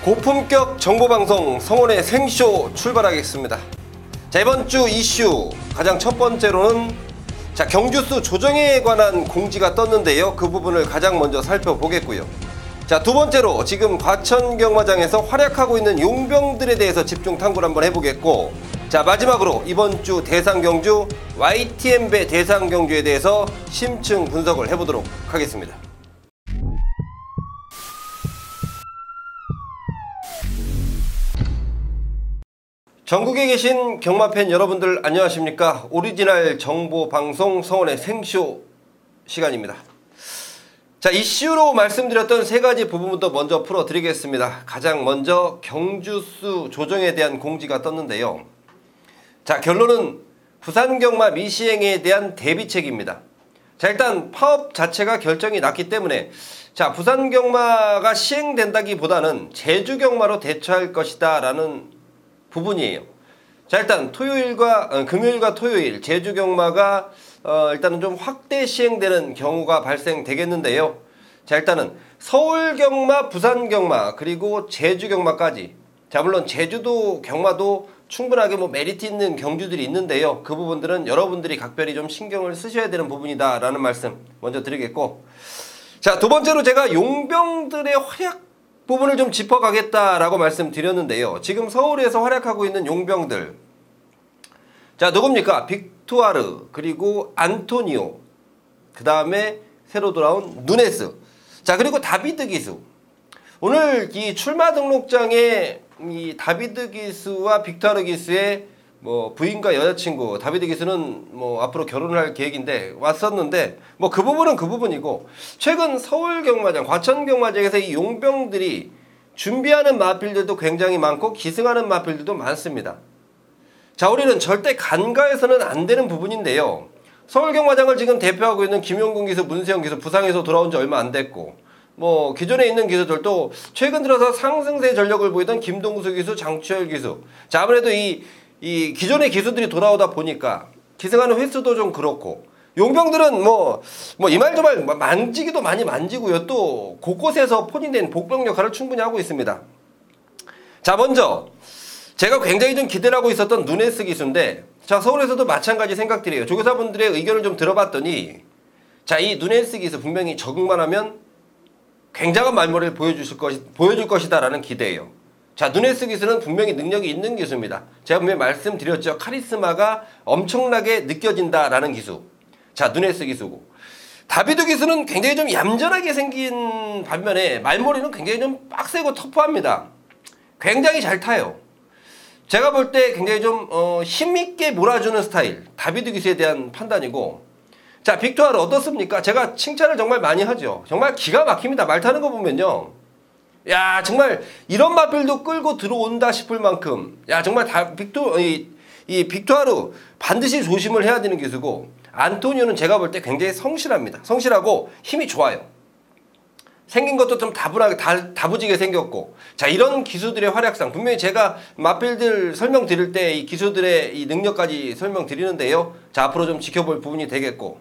고품격 정보방송 성원의 생쇼 출발하겠습니다. 자, 이번 주 이슈 가장 첫 번째로는 경주수 조정에 관한 공지가 떴는데요. 그 부분을 가장 먼저 살펴보겠고요. 자, 두 번째로 지금 과천경마장에서 활약하고 있는 용병들에 대해서 집중 탐구를 한번 해보겠고, 자, 마지막으로 이번 주 대상경주 YTN배 대상경주에 대해서 심층 분석을 해보도록 하겠습니다. 전국에 계신 경마팬 여러분들 안녕하십니까? 오리지널 정보방송 성원의 생쇼 시간입니다. 자, 이슈로 말씀드렸던 세 가지 부분부터 먼저 풀어드리겠습니다. 가장 먼저 경주수 조정에 대한 공지가 떴는데요. 자, 결론은 부산경마 미시행에 대한 대비책입니다. 자, 일단 파업 자체가 결정이 났기 때문에 자, 부산경마가 시행된다기보다는 제주경마로 대처할 것이다 라는 부분이에요. 자, 일단 금요일과 토요일 제주경마가 일단은 좀 확대 시행되는 경우가 발생되겠는데요. 자, 일단은 서울경마, 부산경마, 그리고 제주경마까지. 자, 물론 제주도 경마도 충분하게 메리트 있는 경주들이 있는데요. 그 부분들은 여러분들이 각별히 좀 신경을 쓰셔야 되는 부분이다 라는 말씀 먼저 드리겠고, 자, 두 번째로 제가 용병들의 활약 부분을 좀 짚어가겠다라고 말씀드렸는데요. 지금 서울에서 활약하고 있는 용병들, 자, 누굽니까? 빅투아르, 그리고 안토니오, 그 다음에 새로 돌아온 누네스, 자, 그리고 다비드 기수. 오늘 이 출마 등록장에 이 다비드 기수와 빅투아르 기수의 부인과 여자친구, 다비드 기수는 앞으로 결혼을 할 계획인데 왔었는데 그 부분은 그 부분이고, 최근 서울경마장, 과천경마장에서 이 용병들이 준비하는 마필들도 굉장히 많고 기승하는 마필들도 많습니다. 자, 우리는 절대 간과해서는 안 되는 부분인데요. 서울경마장을 지금 대표하고 있는 김용근 기수, 문세영 기수, 부상에서 돌아온 지 얼마 안 됐고, 기존에 있는 기수들도 최근 들어서 상승세 전력을 보이던 김동수 기수, 장추열 기수. 자, 아무래도 이 기존의 기수들이 돌아오다 보니까 기승하는 횟수도 좀 그렇고, 용병들은 이 말 저 말 만지기도 많이 만지고요. 또 곳곳에서 포진된 복병 역할을 충분히 하고 있습니다. 자, 먼저 제가 굉장히 좀 기대를 하고 있었던 누네스 기수인데, 자, 서울에서도 마찬가지 생각들이에요. 조교사분들의 의견을 좀 들어봤더니, 자, 이 누네스 기수 분명히 적응만 하면 굉장한 말머리를 보여줄 것이다라는 기대예요. 자, 누네스 기수는 분명히 능력이 있는 기수입니다. 제가 분명히 말씀드렸죠. 카리스마가 엄청나게 느껴진다라는 기수. 자, 누네스 기수고, 다비드 기수는 굉장히 좀 얌전하게 생긴 반면에 말머리는 굉장히 좀 빡세고 터프합니다. 굉장히 잘 타요. 제가 볼 때 굉장히 좀 힘있게 몰아주는 스타일, 다비드 기수에 대한 판단이고, 자, 빅투아르 어떻습니까? 제가 칭찬을 정말 많이 하죠. 정말 기가 막힙니다. 말 타는 거 보면요, 야, 정말 이런 마필도 끌고 들어온다 싶을 만큼, 야, 정말 이 빅투아르 반드시 조심을 해야 되는 기수고, 안토니오는 제가 볼 때 굉장히 성실합니다. 성실하고 힘이 좋아요. 생긴 것도 좀 다부지게 생겼고, 자, 이런 기수들의 활약상 분명히 제가 마필들 설명드릴 때 이 기수들의 이 능력까지 설명드리는데요. 자, 앞으로 좀 지켜볼 부분이 되겠고,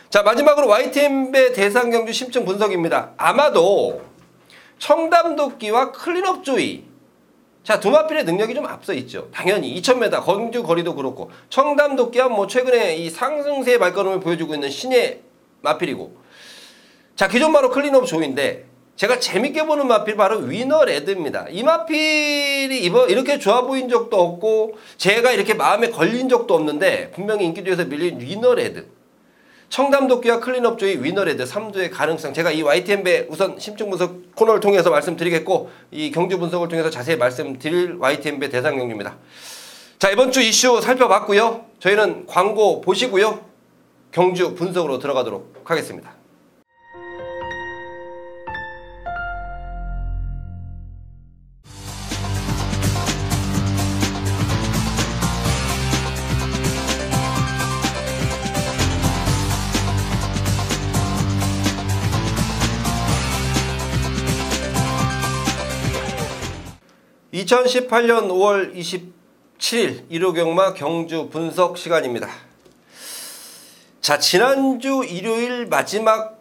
자, 마지막으로 YTN배 대상경주 심층 분석입니다. 아마도 청담도끼와 클린업 조이, 자, 두 마필의 능력이 좀 앞서 있죠. 당연히 2000m 경주 거리도 그렇고, 청담도끼와 최근에 이 상승세의 발걸음을 보여주고 있는 신의 마필이고, 자, 기존 바로 클린업 조이인데, 제가 재밌게 보는 마필 바로 위너레드입니다. 이 마필이 이렇게 좋아 보인 적도 없고 제가 이렇게 마음에 걸린 적도 없는데 분명히 인기도에서 밀린 위너레드. 청담도끼와 클린업 조이, 위너레드 3두의 가능성, 제가 이 YTN배 우선 심층 분석 코너를 통해서 말씀드리겠고, 이 경주 분석을 통해서 자세히 말씀드릴 YTN배 대상경주입니다. 자, 이번 주 이슈 살펴봤고요. 저희는 광고 보시고요, 경주 분석으로 들어가도록 하겠습니다. (2018년 5월 27일) 일요경마 경주 분석 시간입니다. 자, 지난주 일요일 마지막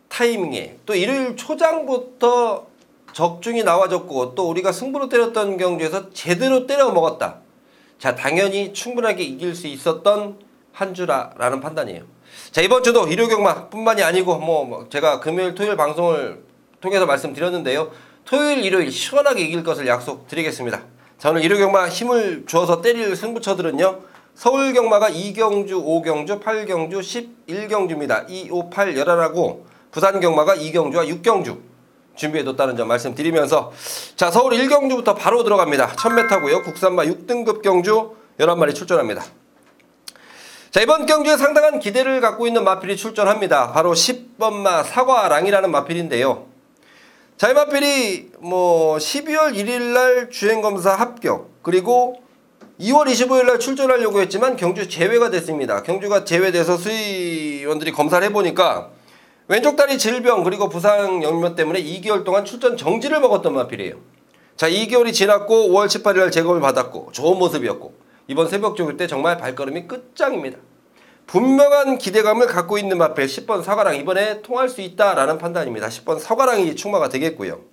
타이밍에 또 일요일 초장부터 적중이 나와줬고 또 우리가 승부로 때렸던 경주에서 제대로 때려 먹었다. 자, 당연히 충분하게 이길 수 있었던 한 주라는 판단이에요. 자, 이번 주도 일요경마뿐만이 아니고 제가 금요일 토요일 방송을 통해서 말씀드렸는데요. 토요일 일요일 시원하게 이길 것을 약속드리겠습니다. 자, 오늘 일요경마 힘을 주어서 때릴 승부처들은요. 서울경마가 2경주, 5경주, 8경주, 11경주입니다. 2, 5, 8, 11하고 부산경마가 2경주와 6경주 준비해뒀다는 점 말씀드리면서, 자, 서울 1경주부터 바로 들어갑니다. 1000m고요. 국산마 6등급 경주 11마리 출전합니다. 자, 이번 경주에 상당한 기대를 갖고 있는 마필이 출전합니다. 바로 10번마 사과랑이라는 마필인데요. 자, 이 마필이 12월 1일날 주행검사 합격, 그리고 2월 25일날 출전하려고 했지만 경주 제외가 됐습니다. 경주가 제외돼서 수의원들이 검사를 해보니까 왼쪽 다리 질병 그리고 부상 연면 때문에 2개월 동안 출전 정지를 먹었던 마필이에요. 자, 2개월이 지났고 5월 18일날 재검을 받았고 좋은 모습이었고 이번 새벽 조교 때 정말 발걸음이 끝장입니다. 분명한 기대감을 갖고 있는 마필 10번 사과랑 이번에 통할 수 있다라는 판단입니다. 10번 사과랑이 충마가 되겠고요.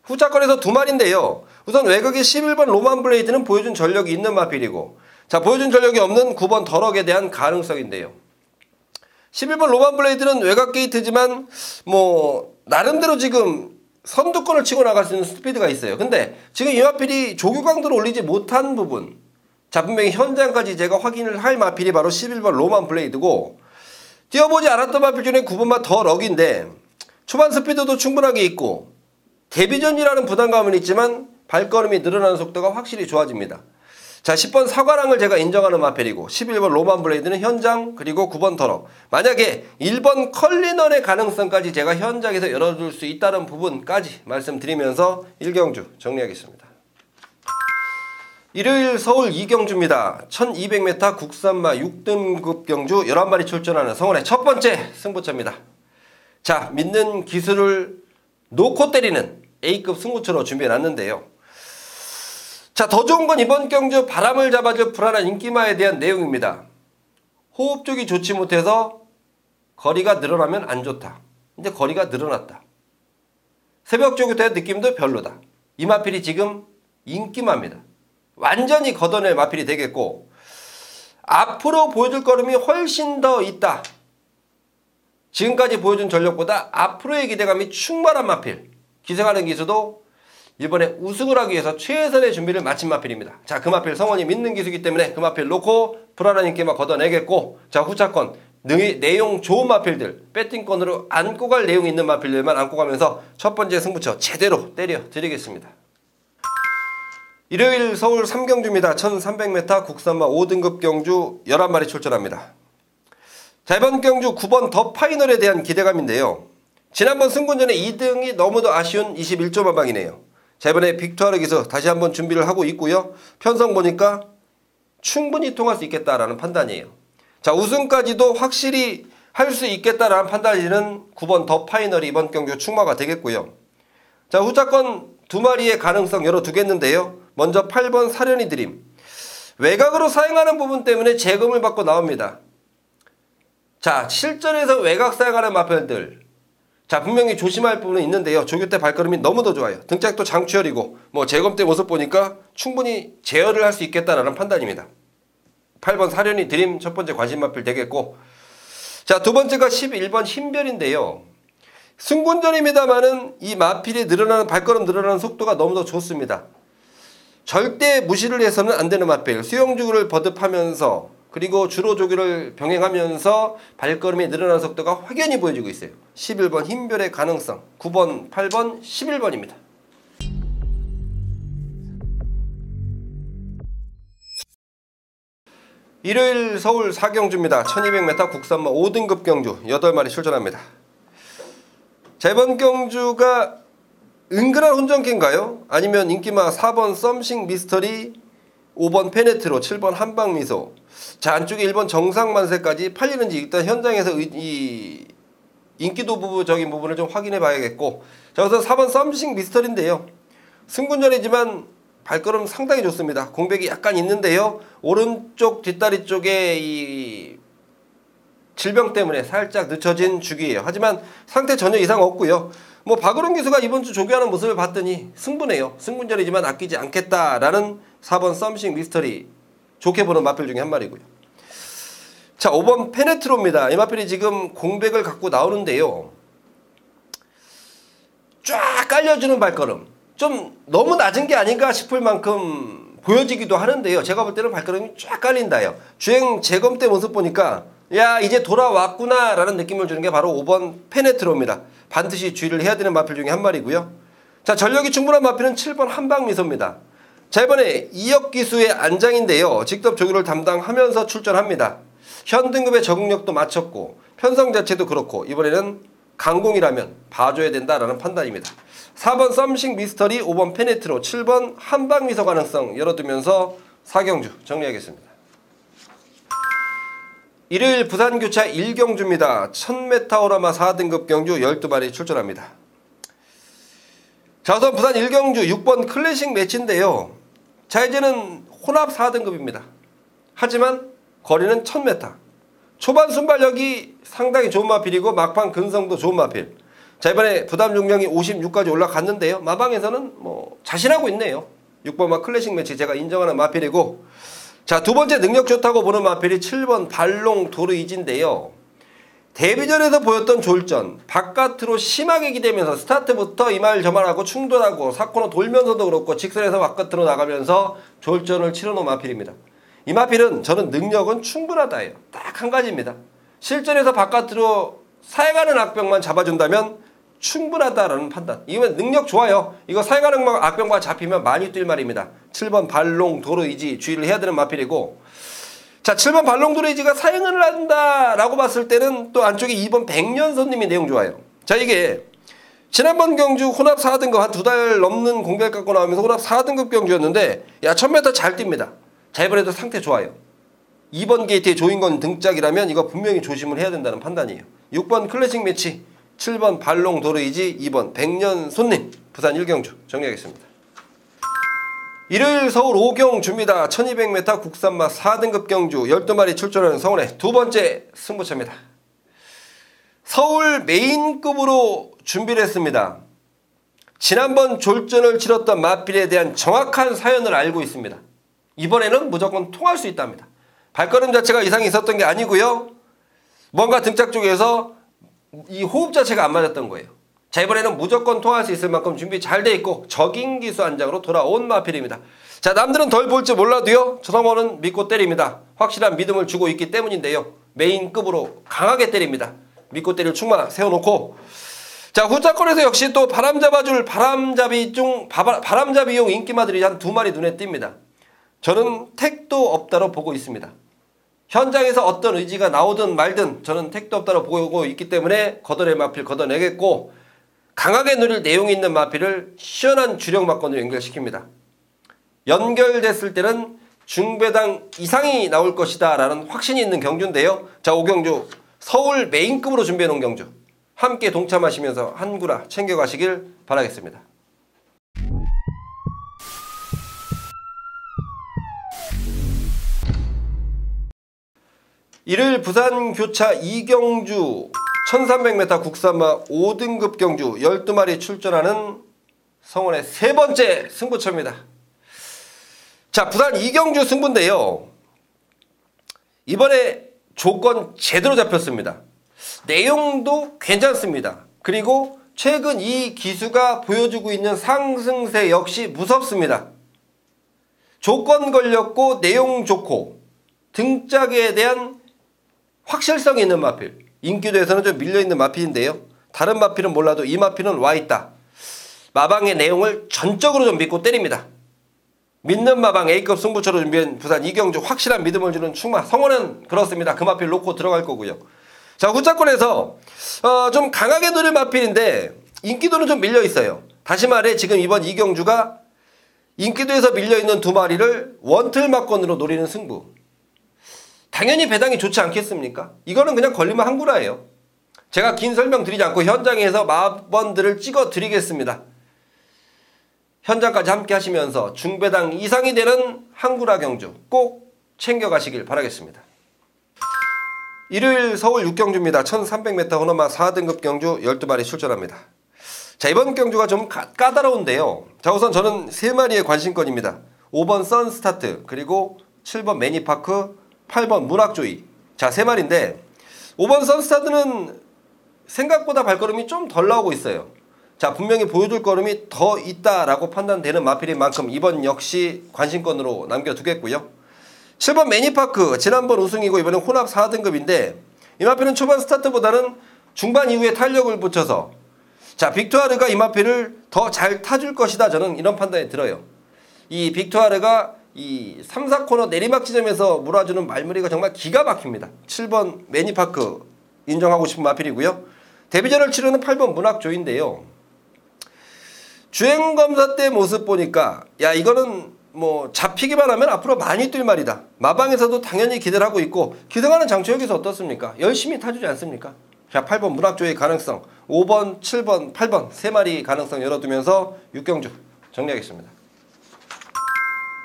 후차권에서 두 마리인데요. 우선 외곽의 11번 로만블레이드는 보여준 전력이 있는 마필이고, 자, 보여준 전력이 없는 9번 더럭에 대한 가능성인데요. 11번 로만블레이드는 외곽 게이트지만 나름대로 지금 선두권을 치고 나갈 수 있는 스피드가 있어요. 근데 지금 이 마필이 조교 강도를 올리지 못한 부분, 자, 분명히 현장까지 제가 확인을 할 마필이 바로 11번 로만블레이드고, 뛰어보지 않았던 마필 중에 9번마 더럭인데 초반 스피드도 충분하게 있고 데뷔전이라는 부담감은 있지만 발걸음이 늘어나는 속도가 확실히 좋아집니다. 자, 10번 사과랑을 제가 인정하는 마필이고 11번 로만블레이드는 현장, 그리고 9번 더럭. 만약에 1번 컬리넌의 가능성까지 제가 현장에서 열어줄 수 있다는 부분까지 말씀드리면서 1경주 정리하겠습니다. 일요일 서울 2경주입니다. 1200m 국산마 6등급 경주 11마리 출전하는 성원의 첫 번째 승부처입니다. 자, 믿는 기술을 놓고 때리는 A급 승부처로 준비해놨는데요. 자, 더 좋은 건 이번 경주 바람을 잡아줄 불안한 인기마에 대한 내용입니다. 호흡 쪽이 좋지 못해서 거리가 늘어나면 안 좋다. 근데 거리가 늘어났다. 새벽 조교 때 느낌도 별로다. 이 마필이 지금 인기마입니다. 완전히 걷어낼 마필이 되겠고, 앞으로 보여줄 걸음이 훨씬 더 있다. 지금까지 보여준 전력보다 앞으로의 기대감이 충만한 마필. 기생하는 기수도 이번에 우승을 하기 위해서 최선의 준비를 마친 마필입니다. 자, 그 마필 성원이 믿는 기수이기 때문에 그 마필 놓고 불안한 인기만 걷어내겠고, 자, 후차권 내용 좋은 마필들, 배팅권으로 안고 갈 내용 있는 마필들만 안고 가면서 첫 번째 승부처 제대로 때려 드리겠습니다. 일요일 서울 3경주입니다. 1300m 국산마 5등급 경주 11마리 출전합니다. 자, 이번 경주 9번 더 파이널에 대한 기대감인데요. 지난번 승군전에 2등이 너무도 아쉬운 21조 마방이네요. 자, 이번에 빅투아르 기수 다시 한번 준비를 하고 있고요. 편성 보니까 충분히 통할 수 있겠다라는 판단이에요. 자, 우승까지도 확실히 할 수 있겠다라는 판단이는 9번 더 파이널이 이번 경주 충마가 되겠고요. 자, 후차권 두 마리의 가능성 열어두겠는데요. 먼저 8번 사련이 드림. 외곽으로 사용하는 부분 때문에 재검을 받고 나옵니다. 자, 실전에서 외곽 사용하는 마필들, 자, 분명히 조심할 부분은 있는데요. 조교 때 발걸음이 너무도 좋아요. 등짝도 장추열이고 재검 때 모습 보니까 충분히 제어를 할 수 있겠다라는 판단입니다. 8번 사련이 드림 첫 번째 관심 마필 되겠고, 자, 두 번째가 11번 흰별인데요. 승군전입니다만은 이 마필이 늘어나는 발걸음 늘어나는 속도가 너무도 좋습니다. 절대 무시를 해서는 안 되는 마필. 수영주구를 버듭하면서 그리고 주로 조교를 병행하면서 발걸음이 늘어나는 속도가 확연히 보여지고 있어요. 11번 흰별의 가능성, 9번, 8번, 11번입니다. 일요일 서울 4경주입니다. 1200m 국산마 5등급 경주 8마리 출전합니다. 자, 이번 경주가 은근한 혼전기인가요? 아니면 인기마 4번 썸씽 미스터리, 5번 페네트로, 7번 한방미소, 자, 안쪽에 1번 정상만세까지 팔리는지 일단 현장에서 이 인기도 부분적인 부분을 좀 확인해 봐야겠고, 자, 우선 4번 썸씽 미스터리인데요. 승군전이지만 발걸음 상당히 좋습니다. 공백이 약간 있는데요. 오른쪽 뒷다리 쪽에 이 질병 때문에 살짝 늦춰진 주기예요. 하지만 상태 전혀 이상 없고요. 뭐 박으론 기수가 이번 주 조교하는 모습을 봤더니 승부네요. 승분전이지만 아끼지 않겠다라는 4번 썸씽 미스터리 좋게 보는 마필 중에 한 마리고요. 자, 5번 페네트로입니다. 이 마필이 지금 공백을 갖고 나오는데요. 쫙 깔려주는 발걸음. 좀 너무 낮은 게 아닌가 싶을 만큼 보여지기도 하는데요. 제가 볼 때는 발걸음이 쫙 깔린다요. 주행 재검 때 모습 보니까 야 이제 돌아왔구나 라는 느낌을 주는 게 바로 5번 페네트로입니다. 반드시 주의를 해야 되는 마필 중에 한 마리고요. 자, 전력이 충분한 마필은 7번 한방미소입니다. 자, 이번에 2억 기수의 안장인데요. 직접 조교를 담당하면서 출전합니다. 현 등급의 적응력도 마쳤고 편성 자체도 그렇고 이번에는 강공이라면 봐줘야 된다라는 판단입니다. 4번 썸씽 미스터리, 5번 페네트로, 7번 한방미소 가능성 열어두면서 4경주 정리하겠습니다. 일요일 부산교차 1경주입니다. 1000m 오르막 4등급 경주 12마리 출전합니다. 자, 우선 부산 1경주 6번 클래식 매치인데요. 자, 이제는 혼합 4등급입니다. 하지만 거리는 1000m. 초반 순발력이 상당히 좋은 마필이고 막판 근성도 좋은 마필. 자, 이번에 부담 중량이 56까지 올라갔는데요. 마방에서는 뭐 자신하고 있네요. 6번마 클래식 매치 제가 인정하는 마필이고, 자, 두 번째 능력 좋다고 보는 마필이 7번 발롱 도르이지인데요. 데뷔전에서 보였던 졸전, 바깥으로 심하게 기대면서 스타트부터 이말 저말 하고 충돌하고 사코너 돌면서도 그렇고 직선에서 바깥으로 나가면서 졸전을 치러놓은 마필입니다. 이 마필은 저는 능력은 충분하다예요. 딱 한 가지입니다. 실전에서 바깥으로 사해가는 악병만 잡아준다면 충분하다라는 판단. 이거면 능력 좋아요. 이거 사해가는 악병과 잡히면 많이 뛸 말입니다. 7번 발롱 도르이지 주의를 해야 되는 마필이고, 자, 7번 발롱 도르이지가 사행을 한다라고 봤을 때는 또 안쪽에 2번 백년손님이 내용 좋아요. 자, 이게 지난번 경주 혼합 4등급 한 2달 넘는 공백 갖고 나오면서 혼합 4등급 경주였는데 야 1000m 잘 뜁니다. 자, 이번에도 상태 좋아요. 2번 게이트에 조인건 등짝이라면 이거 분명히 조심을 해야 된다는 판단이에요. 6번 클래식 매치, 7번 발롱 도르이지, 2번 백년손님, 부산 1경주 정리하겠습니다. 일요일 서울 5경주입니다. 1200m 국산마 4등급 경주 12마리 출전하는 성원의 두 번째 승부처입니다. 서울 메인급으로 준비를 했습니다. 지난번 졸전을 치렀던 마필에 대한 정확한 사연을 알고 있습니다. 이번에는 무조건 통할 수 있답니다. 발걸음 자체가 이상이 있었던 게 아니고요. 뭔가 등짝 쪽에서 이 호흡 자체가 안 맞았던 거예요. 자, 이번에는 무조건 통할 수 있을 만큼 준비 잘 돼 있고 적인 기수 안장으로 돌아온 마필입니다. 자, 남들은 덜 볼지 몰라도요. 저 성원은 믿고 때립니다. 확실한 믿음을 주고 있기 때문인데요. 메인급으로 강하게 때립니다. 믿고 때릴 충마 세워놓고, 자, 후자권에서 역시 또 바람 잡아줄 바람잡이용 인기마들이 한 2마리 눈에 띕니다. 저는 택도 없다로 보고 있습니다. 현장에서 어떤 의지가 나오든 말든 저는 택도 없다로 보고 있기 때문에 걷어낼 마필 걷어내겠고, 강하게 누릴 내용이 있는 마필을 시원한 주력 막건으로 연결시킵니다. 연결됐을 때는 중배당 이상이 나올 것이다 라는 확신이 있는 경주인데요. 자, 5경주 서울 메인급으로 준비해놓은 경주 함께 동참하시면서 한구라 챙겨가시길 바라겠습니다. 일요일 부산 교차 2경주 1300m 국산마 5등급 경주 12마리 출전하는 성원의 세 번째 승부처입니다. 자, 부산 2경주 승부인데요. 이번에 조건 제대로 잡혔습니다. 내용도 괜찮습니다. 그리고 최근 이 기수가 보여주고 있는 상승세 역시 무섭습니다. 조건 걸렸고 내용 좋고 등짝에 대한 확실성이 있는 마필. 인기도에서는 좀 밀려있는 마필인데요. 다른 마필은 몰라도 이 마필은 와있다. 마방의 내용을 전적으로 좀 믿고 때립니다. 믿는 마방 A급 승부처로 준비한 부산 2경주 확실한 믿음을 주는 충마. 성원은 그렇습니다. 그 마필 놓고 들어갈 거고요. 자, 후자권에서 좀 강하게 누릴 마필인데 인기도는 좀 밀려있어요. 다시 말해 지금 이번 2경주가 인기도에서 밀려있는 2마리를 원틀 막건으로 노리는 승부. 당연히 배당이 좋지 않겠습니까? 이거는 그냥 걸리면 한구라예요. 제가 긴 설명 드리지 않고 현장에서 마번들을 찍어 드리겠습니다. 현장까지 함께 하시면서 중배당 이상이 되는 한구라 경주 꼭 챙겨가시길 바라겠습니다. 일요일 서울 6경주입니다. 1300m 호너마 4등급 경주 12마리 출전합니다. 자, 이번 경주가 좀 까다로운데요. 자, 우선 저는 3마리의 관심권입니다. 5번 선스타트, 그리고 7번 매니파크, 8번 문학조이. 자, 3마리인데 5번 선스타트는 생각보다 발걸음이 좀 덜 나오고 있어요. 자, 분명히 보여줄 걸음이 더 있다라고 판단되는 마필인 만큼 이번 역시 관심권으로 남겨두겠고요. 7번 매니파크, 지난번 우승이고 이번엔 혼합 4등급인데 이 마필은 초반 스타트보다는 중반 이후에 탄력을 붙여서 자, 빅투아르가 이 마필을 더 잘 타줄 것이다. 저는 이런 판단이 들어요. 이 빅투아르가 이 3, 4코너 내리막 지점에서 몰아주는 말무리가 정말 기가 막힙니다. 7번 매니파크 인정하고 싶은 마필이고요. 데뷔전을 치르는 8번 문학조인데요. 주행검사 때 모습 보니까 야, 이거는 뭐 잡히기만 하면 앞으로 많이 뛸 말이다. 마방에서도 당연히 기대를 하고 있고 기승하는 장초 여기서 어떻습니까? 열심히 타주지 않습니까? 자, 8번 문학조의 가능성, 5번, 7번, 8번 3마리 가능성 열어두면서 6경주 정리하겠습니다.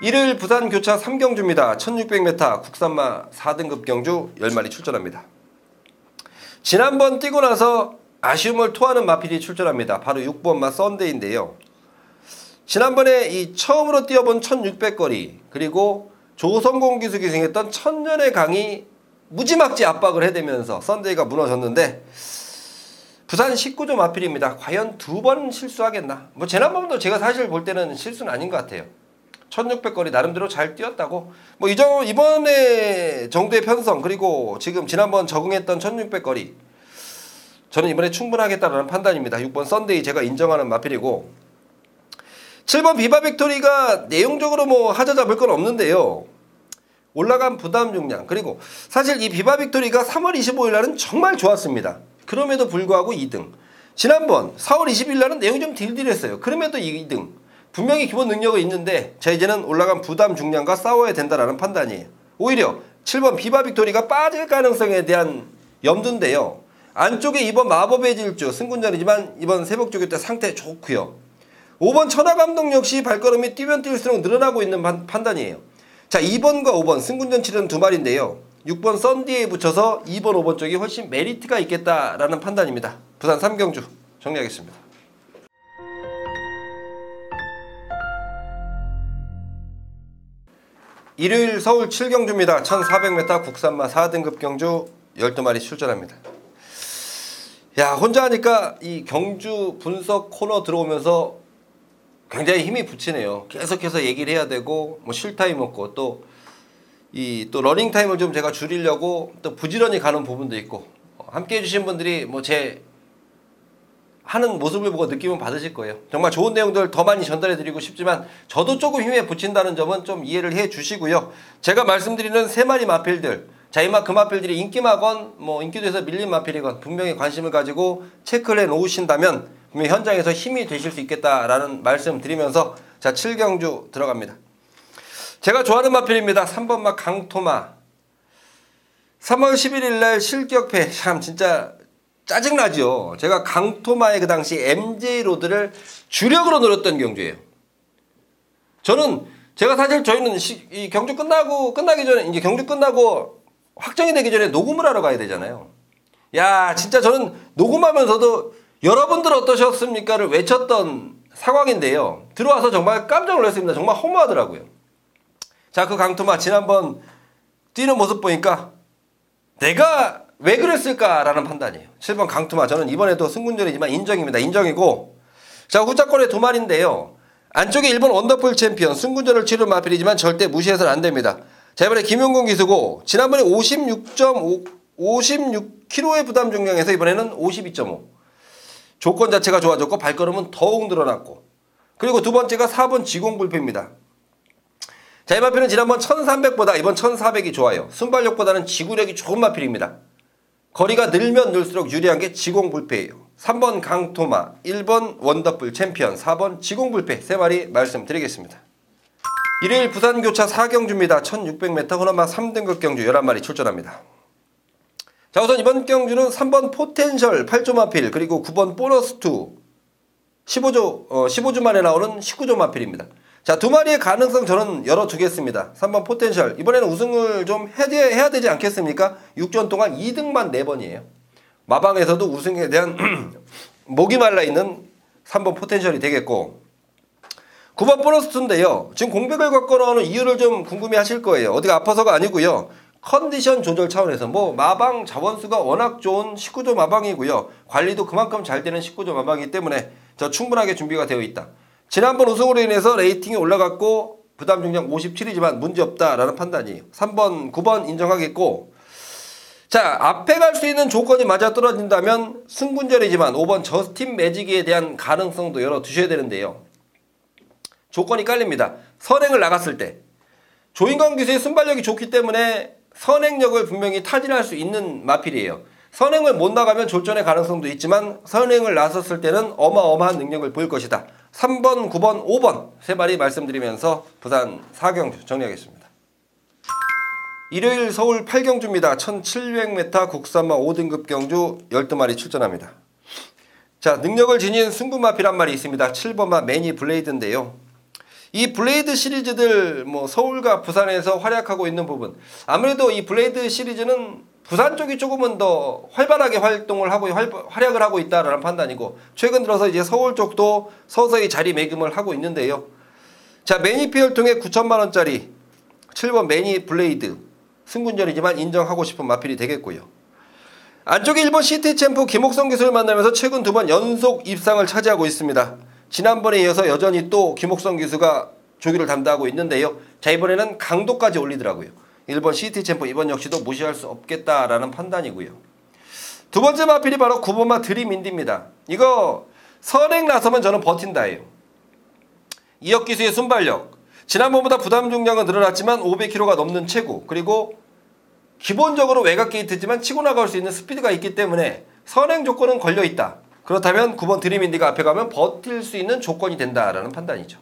일요일 부산 교차 3경주입니다. 1600m 국산마 4등급 경주 10마리 출전합니다. 지난번 뛰고 나서 아쉬움을 토하는 마필이 출전합니다. 바로 6번마 썬데이인데요. 지난번에 이 처음으로 뛰어본 1600거리 그리고 조성공 기수 기승했던 천년의 강이 무지막지 압박을 해대면서 썬데이가 무너졌는데 부산 19조 마필입니다. 과연 2번 실수하겠나? 뭐 지난번도 제가 사실 볼 때는 실수는 아닌 것 같아요. 1600거리 나름대로 잘 뛰었다고 뭐 이번에 정도의 편성 그리고 지금 지난번 적응했던 1600거리 저는 이번에 충분하겠다는 판단입니다. 6번 썬데이 제가 인정하는 마필이고 7번 비바 빅토리가 내용적으로 뭐 하자 잡을 건 없는데요. 올라간 부담 중량 그리고 사실 이 비바 빅토리가 3월 25일 날은 정말 좋았습니다. 그럼에도 불구하고 2등. 지난번 4월 20일 날은 내용이 좀 딜딜했어요. 그럼에도 2등. 분명히 기본 능력은 있는데 자, 이제는 올라간 부담 중량과 싸워야 된다라는 판단이에요. 오히려 7번 비바 빅토리가 빠질 가능성에 대한 염두인데요. 안쪽에 2번 마법의 질주 승군전이지만 이번 새벽조교 때 상태 좋고요. 5번 천하감독 역시 발걸음이 뛰면 뛸수록 늘어나고 있는 판단이에요. 자, 2번과 5번 승군전 치르는 2마리인데요. 6번 썬디에 붙여서 2번, 5번 쪽이 훨씬 메리트가 있겠다라는 판단입니다. 부산 3경주 정리하겠습니다. 일요일 서울 7경주입니다. 1400m 국산마 4등급 경주 12마리 출전합니다. 야, 혼자 하니까 이 경주 분석 코너 들어오면서 굉장히 힘이 붙이네요. 계속해서 얘기를 해야 되고 뭐 쉴 타임 없고 또 러닝 타임을 좀 제가 줄이려고 또 부지런히 가는 부분도 있고 함께 해주신 분들이 뭐 제 하는 모습을 보고 느낌은 받으실 거예요. 정말 좋은 내용들 더 많이 전달해 드리고 싶지만 저도 조금 힘에 붙인다는 점은 좀 이해를 해 주시고요. 제가 말씀드리는 3마리 마필들 자, 그 마필들이 인기마건 뭐 인기도에서 밀린 마필이건 분명히 관심을 가지고 체크를 해 놓으신다면 분명히 현장에서 힘이 되실 수 있겠다라는 말씀 드리면서 자, 7경주 들어갑니다. 제가 좋아하는 마필입니다. 3번마 강토마 3월 11일 날 실격패 참 진짜 짜증나죠. 제가 강토마의 그 당시 MJ로드를 주력으로 노렸던 경주예요. 제가 사실 저희는 이 경주 끝나기 전에 이제 경주 끝나고 확정이 되기 전에 녹음을 하러 가야 되잖아요. 야, 진짜 저는 녹음하면서도 여러분들 어떠셨습니까를 외쳤던 상황인데요. 들어와서 정말 깜짝 놀랐습니다. 정말 허무하더라고요. 자, 그 강토마 지난번 뛰는 모습 보니까 내가 왜 그랬을까라는 판단이에요. 7번 강토마 저는 이번에도 승군전이지만 인정입니다. 인정이고 자, 후자권의 2마리인데요. 안쪽에 1번 원더풀 챔피언 승군전을 치른 마필이지만 절대 무시해서는 안 됩니다. 자, 이번에 김용곤 기수고 지난번에 56kg의 부담 중량에서 이번에는 52.5 조건 자체가 좋아졌고 발걸음은 더욱 늘어났고 그리고 두 번째가 4번 지공불패입니다. 자, 이 마필은 지난번 1300보다 이번 1400이 좋아요. 순발력보다는 지구력이 좋은 마필입니다. 거리가 늘면 늘수록 유리한 게 지공불패예요. 3번 강토마, 1번 원더풀 챔피언, 4번 지공불패 3마리 말씀드리겠습니다. 일요일 부산 교차 4경주입니다. 1600m 혼합마 3등급 경주 11마리 출전합니다. 자, 우선 이번 경주는 3번 포텐셜 8조 마필 그리고 9번 보너스2 15주 만에 나오는 19조 마필입니다. 자, 2마리의 가능성 저는 열어두겠습니다. 3번 포텐셜 이번에는 우승을 좀 해야 되지 않겠습니까? 6전 동안 2등만 4번이에요. 마방에서도 우승에 대한 목이 말라있는 3번 포텐셜이 되겠고 9번 보너스 2인데요. 지금 공백을 갖고 나오는 이유를 좀 궁금해 하실 거예요. 어디가 아파서가 아니고요. 컨디션 조절 차원에서 마방 자원수가 워낙 좋은 19조 마방이고요. 관리도 그만큼 잘 되는 19조 마방이기 때문에 충분하게 준비가 되어 있다. 지난번 우승으로 인해서 레이팅이 올라갔고 부담 중량 57이지만 문제없다라는 판단이에요. 3번, 9번 인정하겠고 자, 앞에 갈 수 있는 조건이 맞아떨어진다면 승군절이지만 5번 저스틴 매직에 대한 가능성도 열어두셔야 되는데요. 조건이 깔립니다. 선행을 나갔을 때 조인건 기수의 순발력이 좋기 때문에 선행력을 분명히 타진할 수 있는 마필이에요. 선행을 못 나가면 졸전의 가능성도 있지만 선행을 나섰을 때는 어마어마한 능력을 보일 것이다. 3번, 9번, 5번 세 마리 말씀드리면서 부산 4경주 정리하겠습니다. 일요일 서울 8경주입니다. 1700m 국산마 5등급 경주 12마리 출전합니다. 자, 능력을 지닌 승부마필 한 마리 있습니다. 7번마 매니 블레이드인데요. 이 블레이드 시리즈들 서울과 부산에서 활약하고 있는 부분, 아무래도 이 블레이드 시리즈는 부산 쪽이 조금은 더 활발하게 활동을 하고 활약을 하고 있다라는 판단이고 최근 들어서 이제 서울 쪽도 서서히 자리매김을 하고 있는데요. 자, 매니피를 통해 9천만 원짜리 7번 매니 블레이드 승군전이지만 인정하고 싶은 마필이 되겠고요. 안쪽에 1번 시티 챔프 김옥성 기수를 만나면서 최근 2번 연속 입상을 차지하고 있습니다. 지난번에 이어서 여전히 또 김옥성 기수가 조기를 담당하고 있는데요. 자, 이번에는 강도까지 올리더라고요. 1번 시티 챔프 이번 역시도 무시할 수 없겠다라는 판단이고요. 두 번째 마필이 바로 9번마 드림인디입니다. 이거 선행 나서면 저는 버틴다예요. 이혁 기수의 순발력, 지난번보다 부담 중량은 늘어났지만 500kg가 넘는 체구, 그리고 기본적으로 외곽 게이트지만 치고 나갈 수 있는 스피드가 있기 때문에 선행 조건은 걸려있다. 그렇다면 9번 드림인디가 앞에 가면 버틸 수 있는 조건이 된다라는 판단이죠.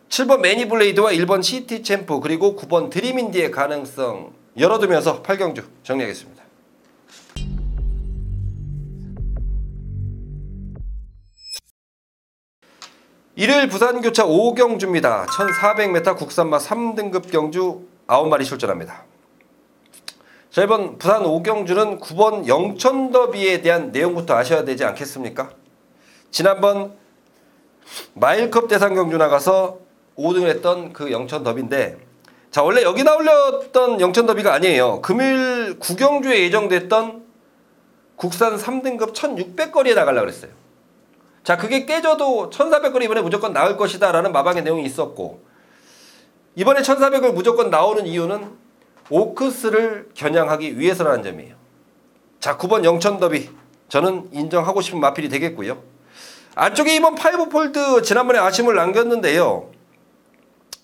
7번 매니블레이드와 1번 시티 챔프 그리고 9번 드림인디의 가능성 열어두면서 8경주 정리하겠습니다. 일요일 부산교차 5경주입니다. 1400m 국산마 3등급 경주 9마리 출전합니다. 자, 이번 부산 5경주는 9번 영천더비에 대한 내용부터 아셔야 되지 않겠습니까? 지난번 마일컵 대상 경주 나가서 5등을 했던 그 영천더비인데, 자, 원래 여기 나올렸던 영천더비가 아니에요. 금일 9경주에 예정됐던 국산 3등급 1600거리에 나가려고 그랬어요. 자, 그게 깨져도 1400거리 이번에 무조건 나올 것이다 라는 마방의 내용이 있었고, 이번에 1400을 무조건 나오는 이유는 오크스를 겨냥하기 위해서라는 점이에요. 자, 9번 영천더비 저는 인정하고 싶은 마필이 되겠고요. 안쪽에 이번 5폴드 지난번에 아쉬움을 남겼는데요.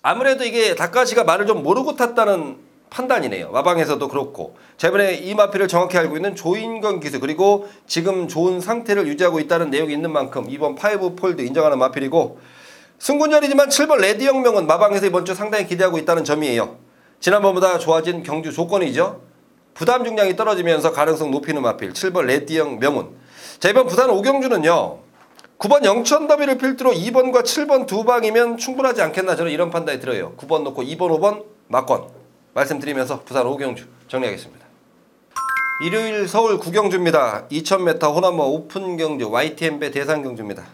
아무래도 이게 다카시가 말을 좀 모르고 탔다는 판단이네요. 마방에서도 그렇고. 자, 이번에 이 마필을 정확히 알고 있는 조인건 기수 그리고 지금 좋은 상태를 유지하고 있다는 내용이 있는 만큼 이번 5폴드 인정하는 마필이고, 승군전이지만 7번 레디혁명은 마방에서 이번 주 상당히 기대하고 있다는 점이에요. 지난번보다 좋아진 경주 조건이죠. 부담 중량이 떨어지면서 가능성 높이는 마필 7번 레디형 명운. 자, 이번 부산 5경주는요 9번 영천더비를 필두로 2번과 7번 두 방이면 충분하지 않겠나, 저는 이런 판단이 들어요. 9번 놓고 2번 5번 막권 말씀드리면서 부산 5경주 정리하겠습니다. 일요일 서울 9경주입니다. 2000m 호남마 오픈 경주 YTM배 대상 경주입니다.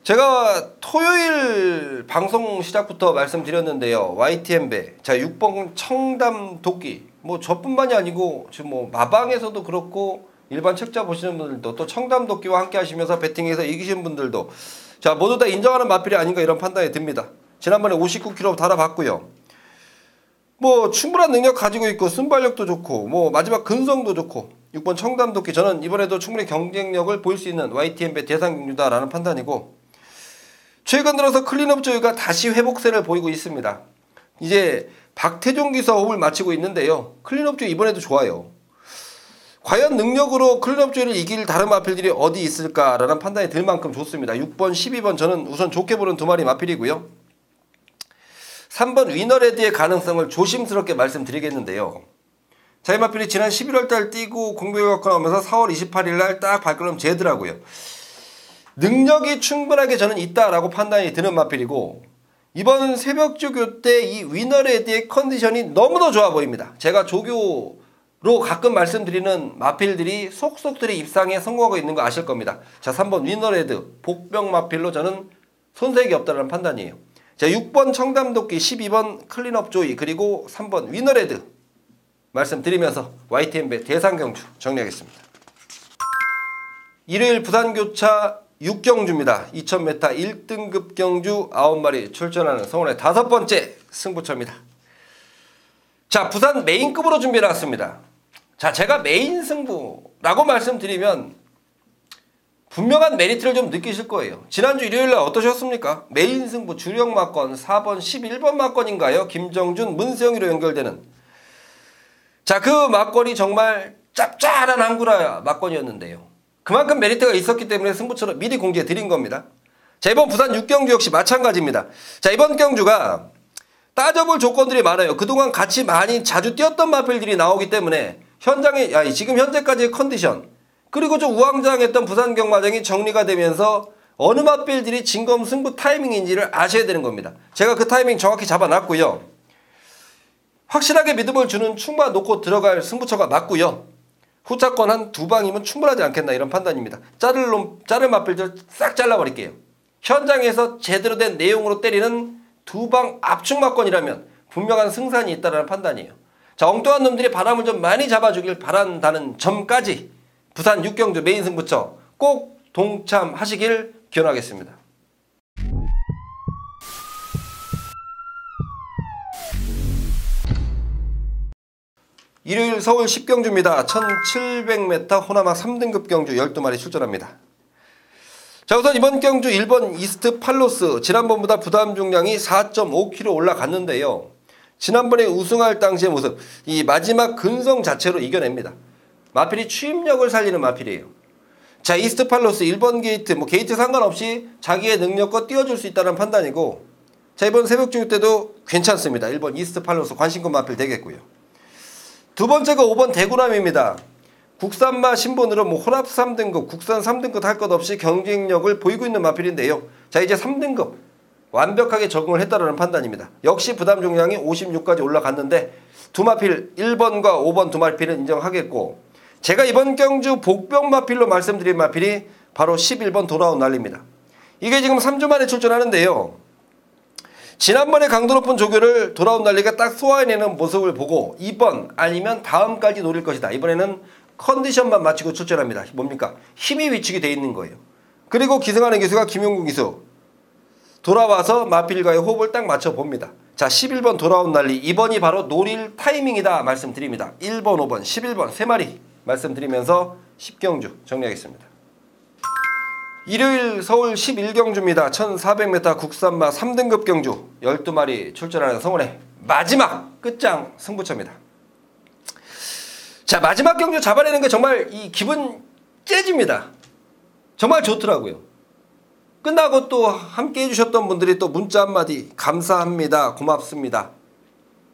제가 토요일 방송 시작부터 말씀드렸는데요. YTM배, 자, 6번 청담 도끼, 저뿐만이 아니고 지금 마방에서도 그렇고 일반 책자 보시는 분들도 또 청담 도끼와 함께 하시면서 배팅에서 이기신 분들도 자, 모두 다 인정하는 마필이 아닌가 이런 판단이 듭니다. 지난번에 59kg 달아봤고요. 충분한 능력 가지고 있고 순발력도 좋고 마지막 근성도 좋고 6번 청담 도끼 저는 이번에도 충분히 경쟁력을 보일 수 있는 YTM배 대상 경주다라는 판단이고, 최근 들어서 클린업 조이가 다시 회복세를 보이고 있습니다. 이제 박태종 기수와 호흡을 맞추고 있는데요. 클린업 조이 이번에도 좋아요. 과연 능력으로 클린업 조이를 이길 다른 마필들이 어디 있을까라는 판단이 들 만큼 좋습니다. 6번, 12번 저는 우선 좋게 보는 두 마리 마필이고요. 3번 위너레드의 가능성을 조심스럽게 말씀드리겠는데요. 자, 이 마필이 지난 11월달 뛰고 공백을 갖고 나오면서 4월 28일날 딱 발걸음 재더라고요. 능력이 충분하게 저는 있다라고 판단이 드는 마필이고, 이번 새벽 조교 때 이 위너레드의 컨디션이 너무도 좋아 보입니다. 제가 조교로 가끔 말씀드리는 마필들이 속속들이 입상에 성공하고 있는 거 아실 겁니다. 자, 3번 위너레드 복병 마필로 저는 손색이 없다는 판단이에요. 자, 6번 청담도끼, 12번 클린업 조이, 그리고 3번 위너레드 말씀드리면서 YTN배 대상경주 정리하겠습니다. 일요일 부산교차 6경주입니다. 2000m 1등급 경주 9마리 출전하는 성원의 5번째 승부처입니다. 자, 부산 메인급으로 준비해놨습니다. 자, 제가 메인 승부라고 말씀드리면 분명한 메리트를 좀 느끼실 거예요. 지난주 일요일날 어떠셨습니까? 메인 승부 주력 막건 4번 11번 막건인가요? 김정준 문세영이로 연결되는, 자, 그 막건이 정말 짭짤한 한구라 막건이었는데요. 그만큼 메리트가 있었기 때문에 승부처를 미리 공지해 드린 겁니다. 자, 이번 부산 6경주 역시 마찬가지입니다. 자, 이번 경주가 따져볼 조건들이 많아요. 그동안 같이 많이 자주 뛰었던 마필들이 나오기 때문에 현장에, 지금 현재까지의 컨디션, 그리고 좀 우왕좌왕했던 부산 경마장이 정리가 되면서 어느 마필들이 진검 승부 타이밍인지를 아셔야 되는 겁니다. 제가 그 타이밍 정확히 잡아놨고요. 확실하게 믿음을 주는 충마 놓고 들어갈 승부처가 맞고요. 후차권 한 2방이면 충분하지 않겠나 이런 판단입니다. 자를 마필들 싹 잘라버릴게요. 현장에서 제대로 된 내용으로 때리는 2방 압축 막건이라면 분명한 승산이 있다는 판단이에요. 자, 엉뚱한 놈들이 바람을 좀 많이 잡아주길 바란다는 점까지 부산 6경주 메인 승부처 꼭 동참하시길 기원하겠습니다. 일요일 서울 10경주입니다. 1700m 호남학 3등급 경주 12마리 출전합니다. 자, 우선 이번 경주 1번 이스트 팔로스, 지난번보다 부담 중량이 4.5kg 올라갔는데요. 지난번에 우승할 당시의 모습, 이 마지막 근성 자체로 이겨냅니다. 마필이 추임력을 살리는 마필이에요. 자, 이스트 팔로스 1번 게이트, 게이트 상관없이 자기의 능력껏 띄워줄 수 있다는 판단이고, 자, 이번 새벽 중육 때도 괜찮습니다. 1번 이스트 팔로스 관심급 마필 되겠고요. 두 번째가 5번 대구남입니다. 국산마 신분으로 혼합 3등급, 국산 3등급 할 것 없이 경쟁력을 보이고 있는 마필인데요. 자, 이제 3등급 완벽하게 적응을 했다는 판단입니다. 역시 부담 중량이 56까지 올라갔는데 두 마필 1번과 5번 두 마필은 인정하겠고, 제가 이번 경주 복병 마필로 말씀드린 마필이 바로 11번 돌아온 난리입니다. 이게 지금 3주 만에 출전하는데요. 지난번에 강도 높은 조교를 돌아온 난리가 딱 소화해내는 모습을 보고 2번 아니면 다음까지 노릴 것이다. 이번에는 컨디션만 맞추고 출전합니다. 뭡니까? 힘이 위축이 돼 있는 거예요. 그리고 기승하는 기수가 김용구 기수 돌아와서 마필과의 호흡을 딱 맞춰봅니다. 자, 11번 돌아온 난리, 2번이 바로 노릴 타이밍이다 말씀드립니다. 1번, 5번, 11번 3마리 말씀드리면서 10경주 정리하겠습니다. 일요일 서울 11경주입니다. 1400m 국산마 3등급 경주 12마리 출전하는 성원의 마지막 끝장 승부처입니다. 자, 마지막 경주 잡아내는 게 정말 이 기분 째집니다. 정말 좋더라고요. 끝나고 또 함께 해주셨던 분들이 또 문자 한마디, 감사합니다, 고맙습니다.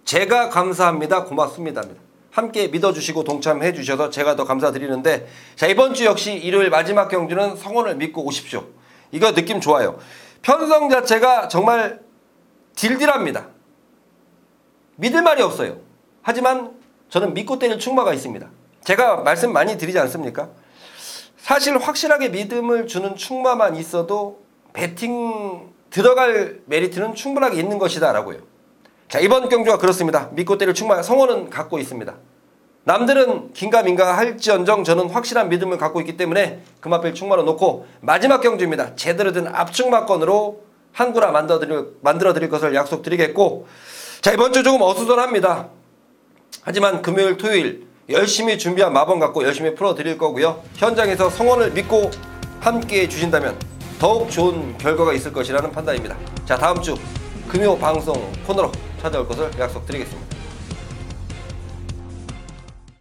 제가 감사합니다, 고맙습니다. 함께 믿어주시고 동참해 주셔서 제가 더 감사드리는데, 자, 이번 주 역시 일요일 마지막 경주는 성원을 믿고 오십시오. 이거 느낌 좋아요. 편성 자체가 정말 딜딜합니다. 믿을 말이 없어요. 하지만 저는 믿고 때릴 충마가 있습니다. 제가 말씀 많이 드리지 않습니까? 사실 확실하게 믿음을 주는 충마만 있어도 배팅 들어갈 메리트는 충분하게 있는 것이다 라고요. 자, 이번 경주가 그렇습니다. 믿고 때릴 충마 성원은 갖고 있습니다. 남들은 긴가민가 할지언정 저는 확실한 믿음을 갖고 있기 때문에 금화필 충마로 놓고 마지막 경주입니다. 제대로 된 압축마건으로 한구라 만들어 드릴 것을 약속드리겠고, 자, 이번 주 조금 어수선합니다. 하지만 금요일 토요일 열심히 준비한 마법 갖고 열심히 풀어드릴 거고요. 현장에서 성원을 믿고 함께해 주신다면 더욱 좋은 결과가 있을 것이라는 판단입니다. 자, 다음 주 금요 방송 코너로 찾아올 것을 약속드리겠습니다.